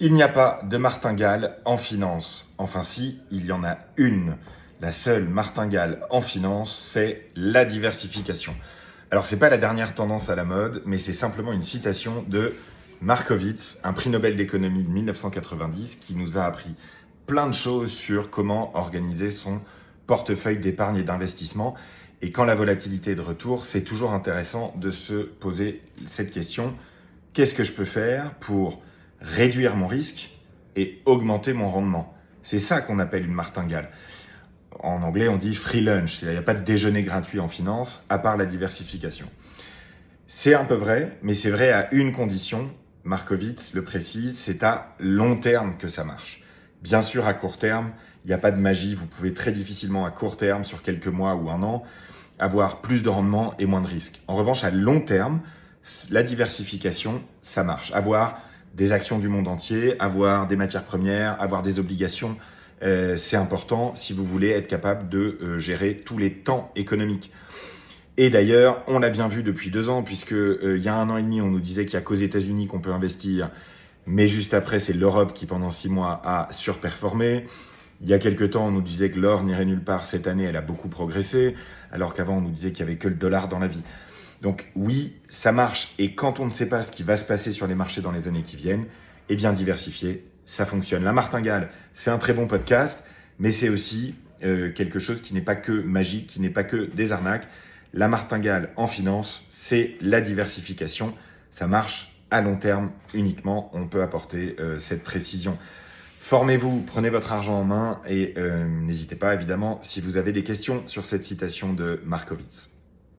Il n'y a pas de martingale en finance. Enfin si, il y en a une. La seule martingale en finance, c'est la diversification. Alors c'est pas la dernière tendance à la mode, mais c'est simplement une citation de Markowitz, un prix Nobel d'économie de 1990, qui nous a appris plein de choses sur comment organiser son portefeuille d'épargne et d'investissement. Et quand la volatilité est de retour, c'est toujours intéressant de se poser cette question. Qu'est-ce que je peux faire pour réduire mon risque et augmenter mon rendement? C'est ça qu'on appelle une martingale. En anglais, on dit free lunch, il n'y a pas de déjeuner gratuit en finance, à part la diversification. C'est un peu vrai, mais c'est vrai à une condition, Markowitz le précise, c'est à long terme que ça marche. Bien sûr, à court terme, il n'y a pas de magie, vous pouvez très difficilement à court terme, sur quelques mois ou un an, avoir plus de rendement et moins de risques. En revanche, à long terme, la diversification, ça marche. Avoir des actions du monde entier, avoir des matières premières, avoir des obligations, c'est important si vous voulez être capable de gérer tous les temps économiques. Et d'ailleurs, on l'a bien vu depuis 2 ans, puisque il y a 1 an et demi, on nous disait qu'il n'y a qu'aux États-Unis qu'on peut investir, mais juste après, c'est l'Europe qui, pendant 6 mois, a surperformé. Il y a quelques temps, on nous disait que l'or n'irait nulle part. Cette année, elle a beaucoup progressé, alors qu'avant, on nous disait qu'il n'y avait que le dollar dans la vie. Donc oui, ça marche. Et quand on ne sait pas ce qui va se passer sur les marchés dans les années qui viennent, eh bien diversifier, ça fonctionne. La martingale, c'est un très bon podcast, mais c'est aussi quelque chose qui n'est pas que magique, qui n'est pas que des arnaques. La martingale en finance, c'est la diversification. Ça marche à long terme uniquement. On peut apporter cette précision. Formez-vous, prenez votre argent en main et n'hésitez pas évidemment si vous avez des questions sur cette citation de Markowitz.